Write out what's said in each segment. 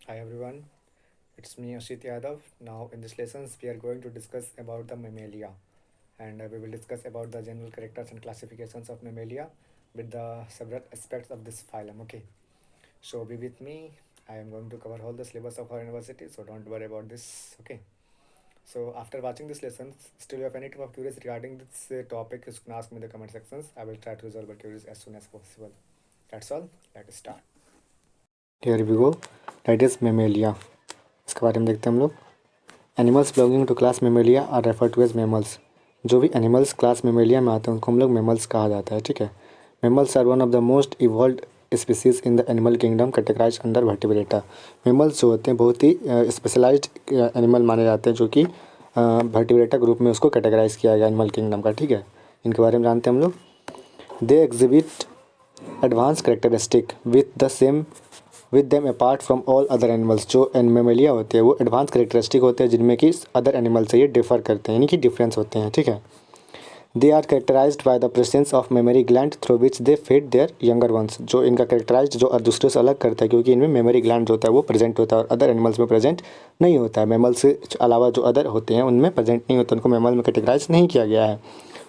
Hi everyone, it's me Ashit Yadav. Now in this lessons we are going to discuss about the mammalia and we will discuss about the general characters and classifications of mammalia with the several aspects of this phylum. Okay, so be with me. I am going to cover all the syllabus of our university, so don't worry about this. Okay, so after watching this lesson, still you have any type of queries regarding this topic, you can ask me in the comment sections. I will try to resolve your queries as soon as possible. That's all. Let us start. Here we go. That is mammalia. इसके बारे में देखते हैं हम लोग. Animals belonging to class mammalia are refer to as mammals. जो भी animals class Mammalia में आते हैं उनको हम लोग मेमल्स कहा जाता है. ठीक है. Mammals are one of the most evolve species in the animal kingdom categorize under vertebrata. Mammals जो होते हैं बहुत ही स्पेशलाइज्ड एनिमल माने जाते हैं जो कि वर्टिब्रेटा ग्रुप में उसको कैटेगराइज किया गया एनिमल किंगडम का. ठीक है. इनके बारे में जानते हैं हम लोग. They exhibit advance characteristic with them apart from all other animals. जो मेमेलिया होते हैं वो एडवांस करेक्टरिस्टिक होते हैं जिनमें कि अदर एनिमल से ये डिफर करते हैं, यानी कि डिफरेंस होते हैं. ठीक है. They are characterized by the presence of memory gland through which they feed their younger ones. जो इनका करेक्टराइज्ड जो दूसरे से अलग करता है क्योंकि इनमें मेमोरी ग्लैंड जो होता है वो प्रेजेंट होता है और अदर एनिमल्स में प्रेजेंट नहीं होता है. मेमल से अलावा जो अदर होते हैं उनमें प्रेजेंट नहीं होता, उनको मेमल में कैटेगराइज नहीं किया गया है.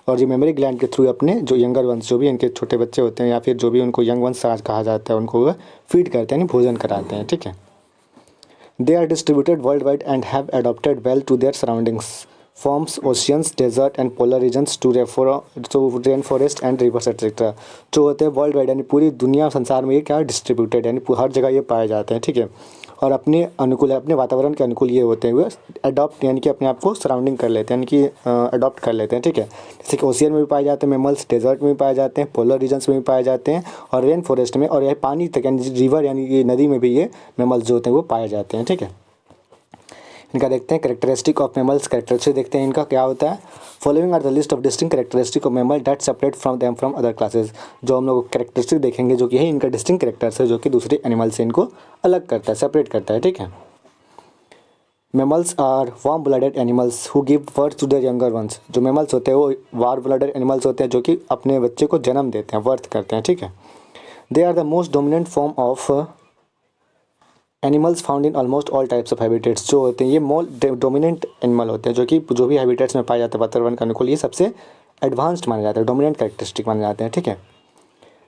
और ये मेमोरी ग्लैंड के थ्रू अपने जो यंगर वंस जो भी इनके छोटे बच्चे होते हैं या फिर जो भी उनको यंग वंस कहा जाता है उनको वह फीड करते हैं, यानी भोजन कराते हैं. ठीक है. They are distributed world wide and have adopted well to their surroundings forms oceans desert and polar regions to rain forest and rivers etcetera. जो होते हैं वर्ल्ड वाइड यानी पूरी दुनिया संसार में ये क्या डिस्ट्रीब्यूटेड यानी हर जगह ये पाए जाते हैं. ठीक है. और अपने अनुकूल अपने वातावरण के अनुकूल ये होते हैं वो अडॉप्ट यानी कि अपने आप को सराउंडिंग कर लेते हैं, यानी कि अडॉप्ट कर लेते हैं. ठीक है. जैसे कि ओशियन में भी पाए जाते हैं मेमल्स, डेजर्ट में भी पाए जाते हैं, पोलर रीजन्स में भी पाए जाते हैं और रेन फॉरेस्ट में और यह पानी तक यानी रिवर यानी कि नदी में भी ये मेमल्स जो होते हैं वो पाए जाते हैं. ठीक है. इनका देखते हैं कैरेक्टरिस्टिक ऑफ मेमल्स. कैरेक्टरिस्टिक देखते हैं इनका क्या होता है. Following are the list of distinct characteristic of mammal that separate from them from other classes. जो हम लोग कैरेक्टरिस्टिक देखेंगे जो कि है इनका डिस्टिंक्ट कैरेक्टर्स है जो कि दूसरे एनिमल से इनको अलग करता है, सेपरेट करता है. ठीक है. Mammals are warm blooded animals who give birth to their younger ones. जो मेमल्स होते हैं वो वार्म ब्लडेड एनिमल्स होते हैं जो कि अपने बच्चे को जन्म देते हैं, बर्थ करते हैं. ठीक है. They are the most dominant form of animals found in almost all types of habitats. जो होते हैं ये मोस्ट डोमिनेंट एनिमल होते हैं जो कि जो भी हैबिटेट्स में पाए जाते हैं वातावरण के अनुकूल ये सबसे एडवांस्ड माने जाते हैं, डोमिनेंट कैरेक्टरिस्टिक माने जाते हैं. ठीक है.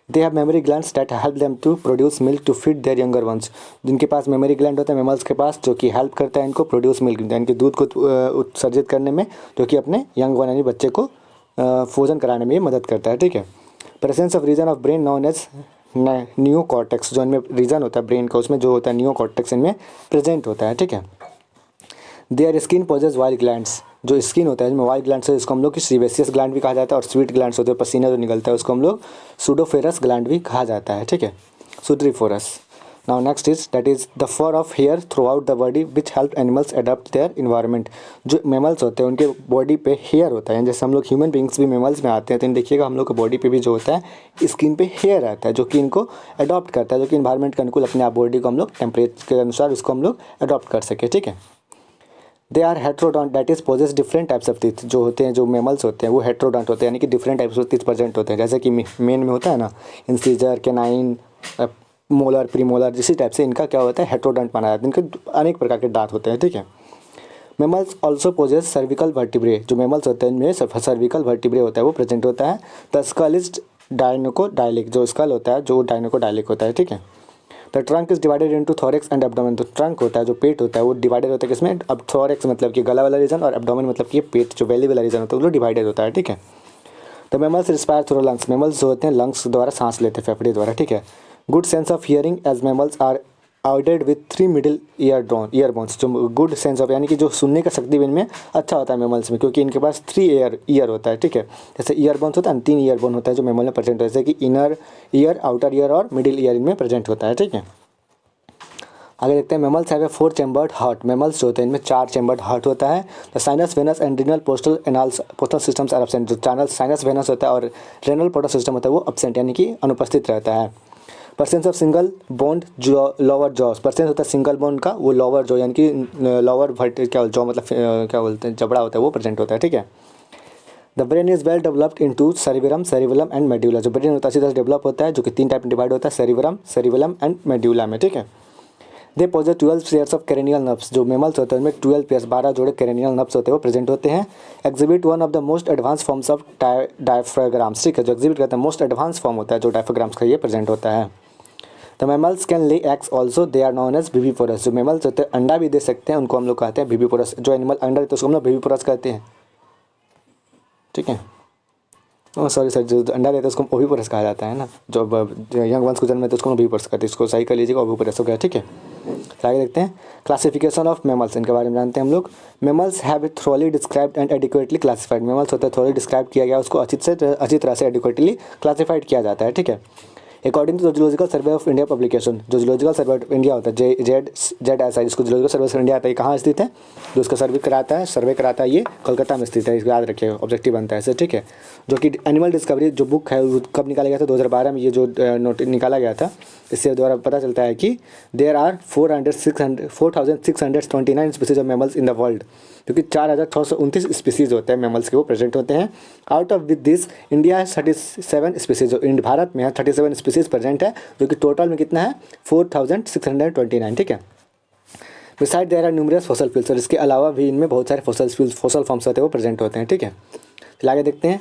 They have memory glands that help them to produce milk to feed their younger ones. जिनके पास मेमोरी ग्लैंड होता है मेमल्स के पास जो कि हेल्प करता है इनको प्रोड्यूस मिल्क यानी कि दूध को उत्सर्जित करने में जो कि अपने यंग वन यानी बच्चे को भोजन कराने में मदद करता है. ठीक है. Presence of region of brain known as neocortex. जो इनमें रीजन होता है ब्रेन का उसमें जो होता है न्यू कॉर्टेक्स इनमें प्रेजेंट होता है. ठीक है. Their skin possess oil glands. जो स्किन होता है इसमें वाइल ग्लैंड्स है इसको हम लोग की सीबेसियस ग्लैंड भी कहा जाता है और स्वीट ग्लैंड्स होते हैं पसीना जो निकलता है उसको हम लोग सूडोफेरस ग्लैंड भी कहा जाता है. ठीक है. सुडोफोरस. Now next is that is the fur of hair throughout the body which help animals adopt their environment. जो मेमल्स होते हैं उनके बॉडी पे हेयर होता है जैसे हम लोग ह्यूमन बींग्स भी मेमल्स में आते हैं तो इन देखिएगा हम लोग के बॉडी पे भी जो होता है स्किन पे हेयर आता है जो कि इनको अडॉप्ट करता है जो कि इन्वायरमेंट के अनुकूल अपने आप बॉडी को हम लोग टेम्परेचर के अनुसार उसको हम लोग अडॉप्ट कर सके. ठीक है. They are heterodont that is possess different types of teeth. जो होते हैं जो मेमल्स होते हैं वो हेट्रोडॉन्ट होते हैं यानी कि different types of teeth present होते हैं जैसे कि मेन में होता है ना इंसीजर, कैनाइन, मोलर, प्रीमोलर. इसी टाइप से इनका क्या होता है हेट्रोडॉन्ट माना जाता है. इनके अनेक प्रकार के दांत होते हैं. ठीक है. Mammals also possess cervical vertebrae. जो मेमल्स होते हैं इनमें सर्विकल वर्टिब्रे होता है वो प्रेजेंट होता है. The skull is dicondylic. जो स्कल होता है जो डायनोकोडाइलिक होता है. ठीक है. The trunk is divided into thorax and abdomen. तो ट्रंक होता है जो पेट होता है वो डिवाइडेड होता है किसमें. अब थोरेक्स मतलब कि गला वाला रीजन और एब्डोमेन मतलब कि पेट जो बेली वाला रीजन होता है वो डिवाइडेड होता है. ठीक है. The mammals respire through lungs. Mammals जो होते हैं लंग्स द्वारा सांस लेते हैं फेफड़े द्वारा. ठीक है. Good sense of hearing as mammals are aided with 3 middle ear bones. जो गुड सेंस ऑफ यानी कि जो सुनने का शक्ति भी इनमें अच्छा होता है मेमल्स में क्योंकि इनके पास 3 ईयर होता है. ठीक है. जैसे ईयर बोन्स होता है 3 ईयर बोन होता है जो मेमल में प्रेजेंट होता है जैसे कि इनर ईयर, आउटर ईयर और मिडिल ईयर इनमें प्रेजेंट होता है. ठीक है. आगे देखते हैं mammals have a 4 chambered heart. Mammals जो होते हैं इनमें 4 चैम्बर्ड हार्ट होता है. The sinus, venosus and renal portal anals portal systems are absent. जो चैनल साइनस वेनस होता है और रेनल पोर्टल सिस्टम होता है वो एब्सेंट यानी कि अनुपस्थित रहता है. Presence of single boned lower jaws. Presence होता है सिंगल बोन्ड का वो लोअर जॉ यानी कि लोअर क्या जॉ मतलब क्या बोलते हैं जबड़ा होता है वो प्रेजेंट होता है. ठीक है. The brain is well developed into cerebellum, cerebellum and medulla. जो ब्रेन होता है सीधा डेवलप होता है जो कि 3 टाइप में डिवाइड होता है सेरिबेलम, सेरिबेलम एंड मेड्यूला में. ठीक है. They possess 12 pairs of cranial nerves, जो मेमल्स होते हैं उनमें 12 पेयर्स 12 जोड़े क्रेनियल नर्व्स होते हैं वो प्रेजेंट होते हैं। Exhibit one of the most advance forms of diaphragms, ठीक है, जो एग्जिबिट करता है मोस्ट एडवांस फॉर्म होता है जो डायफ्राग्राम्स का ये प्रेजेंट होता है। The mammals can lay eggs also, they are known as viviparous, जो मेमल्स होते हैं अंडा भी दे सकते हैं, उनको हम लोग कहते हैं विविपोरस। जो एनिमल अंडा देते हैं उसको हम लोग विविपोरस कहते हैं, ठीक है। सॉरी सर, जो अंडा देते हैं उसको ओविपोरस कहा जाता है ना, जो यंग वंस को जन्म देते हैं उसको ओविपोरस कहते हैं, इसको सही कर लीजिएगा, ओविपोरस हो गया, ठीक है। आगे देखते हैं क्लासिफिकेशन ऑफ मेमल्स, इनके बारे में जानते हैं हम लोग। Mammals have thoroughly described and adequately classified, mammals होते हैं थ्रोली डिस्क्राइब किया गया, उसको अच्छी तरह से एडिक्वेटली क्लासिफाइड किया जाता है, ठीक है। According to zoological survey of India publication, जो जूलॉजिकल सर्वे ऑफ इंडिया होता है JZSI, जिसको जूलॉजिकल सर्वे ऑफ इंडिया आता है, कहाँ स्थित है, जो उसका सर्वे कराता है ये कोलकाता में स्थित है, इसको याद रखिए, ऑब्जेक्टिव बनता है इसे, ठीक है। जो कि एनिमल डिस्कवरी जो बुक है वो कब निकाला गया था, 2012 में ये जो नोट निकाला गया था, इससे द्वारा पता चलता है कि there are 4629 species of mammals in the world, क्योंकि 4629 स्पीसीज होते हैं मेमल्स के, वो प्रेजेंट होते हैं। Out of with this India है 37 स्पीसीज, जो भारत में है 37 स्पीसीज प्रेजेंट है, जो कि टोटल में कितना है 4629, ठीक है। Beside there are numerous fossil fuels, और इसके अलावा भी इनमें बहुत सारे फॉसल फॉर्म्स होते हैं वो प्रेजेंट होते हैं, ठीक है। चलिए आगे देखते हैं।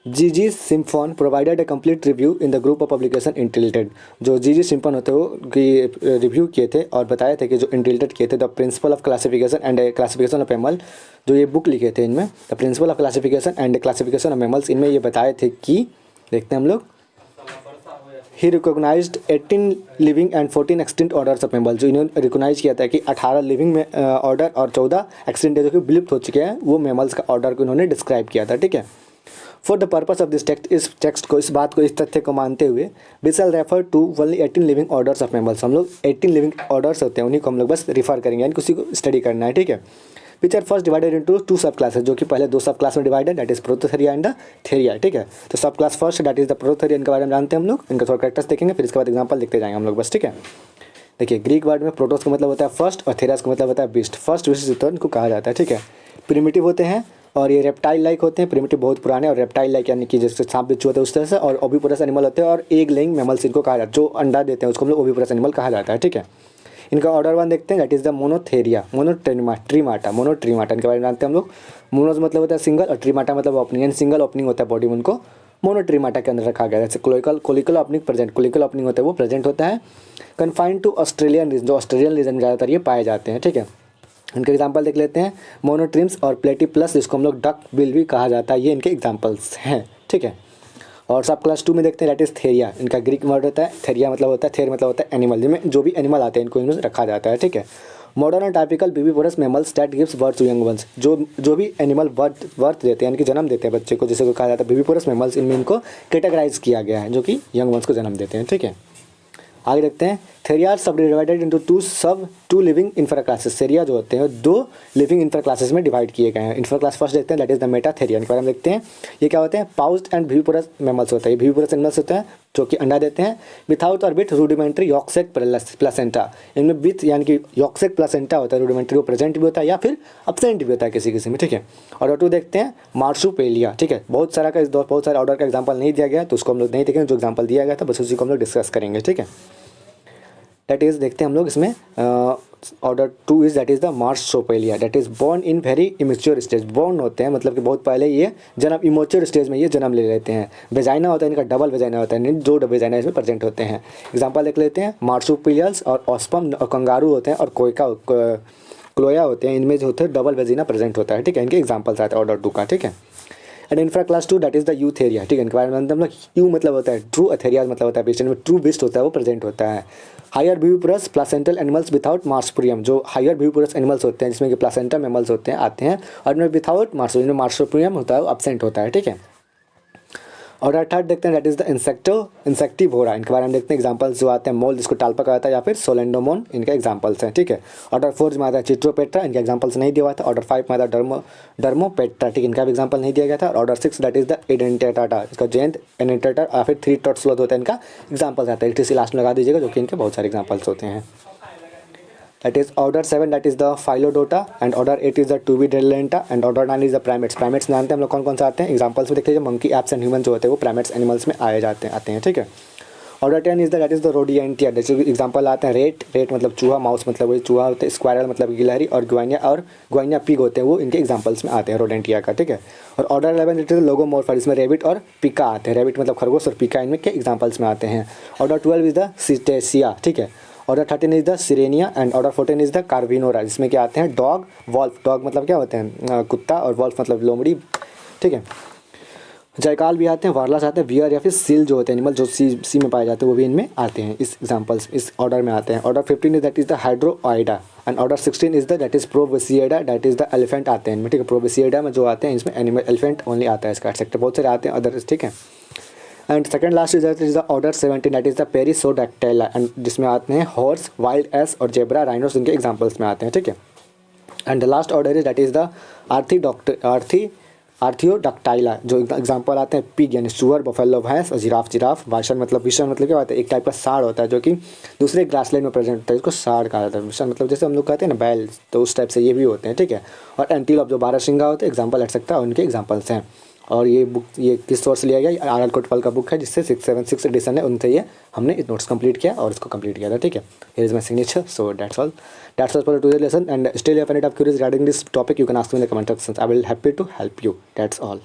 G Simpson provided a complete review in the group of publication entitled, जो जी सिम्फोन होते हैं वो की रिव्यू किए थे और बताए थे कि जो इंटिल्टेड किए थे the principle of classification and classification of mammals, जो ये बुक लिखे थे इनमें the principle of classification and classification of mammals, इनमें ये बताए थे कि देखते हैं हम लोग। He recognised 18 living and 14 extinct orders of mammals, जो इन्होंने रिकोगनाइज किया था कि 18 लिविंग में ऑर्डर और 14 एक्सटिंक्ट जो कि विलुप्त हो चुके हैं, वो मेमल्स का ऑर्डर को इन्होंने डिस्क्राइब किया था, ठीक है। For the purpose of this text, इस टेक्स्ट को, इस बात को, इस तथ्य को मानते हुए we shall refer to only 18 living orders of mammals, हम लोग 18 लिविंग ऑर्डर्स होते हैं उन्हीं को हम लोग बस रिफर करेंगे, यानी उसी को स्टडी करना है, ठीक है। Which are first divided into 2 सब क्लासेस, जो कि पहले 2 सब क्लास में divided, that is Prototheria and the थेरिया, ठीक है। तो सब class first that is the Prototheria, इनके बारे में जानते हैं हम लोग, इनका थोड़ा कैरेक्टर्स देखेंगे, फिर इसके बाद एग्जाम्पल देखते जाएंगे हम लोग बस, ठीक है। देखिए ग्रीक वर्ड में प्रोटोस का मतलब होता है फर्स्ट और थेरियास का मतलब होता है बीस्ट, फर्स्ट बीस्ट इनको कहा जाता है, ठीक है। प्रिमिटिव होते हैं और ये रेप्टाइल लाइक होते हैं, प्रिमिटिव बहुत पुराने, और रेप्टाइल लाइक यानी कि जैसे सांप बिच्छू होते हैं उस तरह से, और ओविपोरस एनिमल होते हैं, और एग लेइंग मेमल्स इनको कहा जाता है, जो अंडा देते हैं उसको हम लोग ओविपोरस एनिमल कहा जाता है, ठीक है। इनका ऑर्डर 1 देखते हैं, दैट इज द मोनोथेरिया, मोनोट्रीमाटा, इनके बारे में जानते हैं हम लोग। मोनोज मतलब होता है सिंगल और ट्रीमाटा मतलब ओपनिंग, यानी सिंगल ओपनिंग होता है बॉडी में, उनको मोनोट्रीमाटा के अंदर रखा गया है। जैसे कोलिकल ओपनिंग प्रेजेंट, कोलिकल ओपनिंग होता है वो प्रेजेंट होता है। कन्फाइंड टू ऑस्ट्रेलियन रीजन, जो ऑस्ट्रेलियन रीजन में ज़्यादातर ये पाए जाते हैं, ठीक है। इनके एग्जाम्पल देख लेते हैं। मोनोट्रिम्स और प्लेटीप्लस, जिसको हम लोग डक बिल भी कहा जाता है, ये इनके एग्जाम्पल्स हैं, ठीक है। और सब क्लास 2 में देखते हैं, दैट इज थेरिया, इनका ग्रीक वर्ड होता है, थेरिया मतलब होता है, थेर मतलब होता है एनिमल, जिनमें जो भी एनिमल आते हैं इनको इनमें रखा जाता है, ठीक है। Modern and typical viviparous mammals that gives birth to young ones, जो भी एनिमल बर्थ देते हैं, यानी कि जन्म देते हैं बच्चे को, जिसे को कहा जाता है विविपोरस मेमल्स, इनमें इनको कैटेगराइज किया गया है, जो कि यंग वंस को जन्म देते हैं, ठीक है। आगे देखते हैं। थेरिया आर सब divided into two living infra classes, थेरिया जो होते हैं 2 लिविंग इंफ्रा क्लासेस में डिवाइड किए गए हैं। इंफ्रा क्लास फर्स्ट देखते हैं, दैट इज द मेटाथेरिया, इनके बारे में देखते हैं। ये क्या होते हैं, पाउस्ड एंड विविपोरस मेमल्स होते हैं, विविपोरस एनिमल्स होते हैं जो कि अंडा देते हैं, विथाउट और विथ रूडिमेंट्री यॉक्सेक प्लेसेंटा, इनमें विथ यानी कि यॉक्सेक प्लेसेंटा होता है, रूडिमेंट्री वो प्रेजेंट भी होता है या फिर अब्सेंट भी होता है किसी किसी में, ठीक है। और 2 देखते हैं मार्सुपेलिया, ठीक है। बहुत सारे ऑर्डर का एग्जाम्पल नहीं दिया गया तो उसको हम लोग नहीं देखेंगे, जो एग्जाम्पल दिया गया था बस उसी को हम लोग डिस्कस करेंगे, ठीक है। दैट इज देखते हैं हम लोग इसमें order 2 is that is the marsupialia, that is born in very immature stage, born होते हैं मतलब कि बहुत पहले ये जन्म इमेच्योर स्टेज में ये जन्म ले लेते हैं। वेजाइना होता है इनका, डबल वेजाइना होता है, 2 वेजाइना इसमें प्रेजेंट होते हैं। एग्जांपल देख लेते हैं। मार्सुपिलियल्स और ऑस्पम और कंगारू होते हैं, और क्लोया होते हैं, इनमें जो होते हैं डबल वेजिना प्रेजेंट होता है, ठीक है। इनके एग्जाम्पल्स आते हैं ऑर्डर 2 का, ठीक है। And infra class 2 that is the Eutheria, ठीक है। इनके बारे में हम लोग यू मतलब होता है ट्रू, अथेरिया मतलब होता है बेस्ट, में ट्रू बेस्ट होता है वो प्रेजेंट होता है। Higher viviparous placental animals without marsupium, जो हायर विविपोरस एनिमल्स होते हैं जिसमें कि प्लासेंटल मेमल्स होते हैं आते हैं, और इनमें विदाउट मार्सुपियम होता है वो अब्सेंट होता है, ठीक है। ऑर्डर 3 देखते हैं, दैट इज द इंसेक्टिवोरा, इनके बारे में देखते हैं एग्जांपल्स जो आते हैं। मोल जिसको टाल्पा कहा जाता है या फिर सोलेंडोमोन, इनके एग्जांपल्स हैं, ठीक है। ऑर्डर 4 में आता है चिट्रोपेट्रा, इनके एग्जांपल्स नहीं दिया हुआ था। ऑर्डर 5 में आता है डर्मोपेट्रा, ठीक, इनका भी एग्जांपल नहीं दिया गया था। ऑर्डर 6 दैट इज द एडेंटेटाटा, इसका जेंट एडेंटेटर या फिर 3 टॉट स्लोथ होता है, इनका एग्जांपल्स आता है। इसी लास्ट में लगा दीजिएगा, जो कि इनके बहुत सारे एग्जांपल्स होते हैं। That is order 7 that is the Phylodota, and order 8 is the Tubidelenta, and order 9 is the Primates। Primates में जानते हैं हम लोग कौन कौन से आते हैं, एग्जाम्पल्स में देख लीजिए। मंकी, एप्स एंड ह्यूमन जो होते हैं वो प्राइमेट्स एनिमल्स में आते हैं, ठीक है। Order 10 is the that is the rodentia, जैसे एग्जांपल आते हैं रेट, रेट मतलब चूहा, माउस मतलब वही चूहा होते हैं, स्क्वायरल मतलब गिलहरी, और ग्वाइनिया पिग होते हैं, वो इनके एग्जांपल्स में आते हैं रोडेंटिया का, ठीक है। और ऑर्डर 11 इट इज लोगोमोर्फा, इसमें रेबिट और पिका आते हैं, रेबिट मतलब खरगोश और पिका इनमें के एग्जांपल्स में आते हैं। ऑर्डर 12 इज द सिटेसिया, ठीक है। Order 13 is the sirenia and order 14 is the carnivora, जिसमें क्या आते हैं डॉग, वॉल्फ, डॉग मतलब क्या होते हैं कुत्ता, और वॉल्फ मतलब लोमड़ी, ठीक है। जायकाल भी आते हैं, वारलास आते हैं, वियर या फिर सील जो होते हैं एनिमल जो सी में पाए जाते हैं वो भी इनमें आते हैं, इस एग्जांपल्स इस ऑर्डर में आते हैं। Order 15 is that is the हाइड्रोआइडा and order 16 is the that is proboscidea, that is the elephant आते हैं इनमें, ठीक है। प्रोवेसिएडा में जो आते हैं इसमें एनिमल एलिफेंट ओनली आता है इसका सेक्टर, बहुत सारे आते हैं अदर्स, ठीक है। And second last is the order 17 that is the perissodactyla, and जिसमें आते हैं हॉर्स, वाइल्ड एस और जेब्रा, राइनोस इनके एग्जांपल्स में आते हैं, ठीक है। And the last order is that is the artiodactyla, जो एग्जांपल आते हैं पिग यानी सुअर, बफेलो भैंस, और जिराफ, वाइशन मतलब क्या होता है, एक टाइप का साड़ होता है जो कि दूसरे ग्रासलैंड में प्रेजेंट होता है, इसको साड़ कहा जाता है। विशन मतलब जैसे हम लोग कहते हैं ना बैल, तो उस टाइप से ये भी होते हैं, ठीक है। और एंटीलोप जो 12 सिंगा होते हैं, एग्जाम्पल हट सकता है, उनके एग्जाम्पल्स हैं। और ये बुक ये किस सोर्स से लिया गया, आर एल कोटपाल का बुक है, जिससे 676 एडिशन है, उनसे ये हमने नोट्स कंप्लीट किया और इसको कंप्लीट किया था, ठीक है। Here is my signature, so that's all for today lesson, and still if any doubt queries regarding this topic you can ask me in the comment section, I will happy to help you, that's all.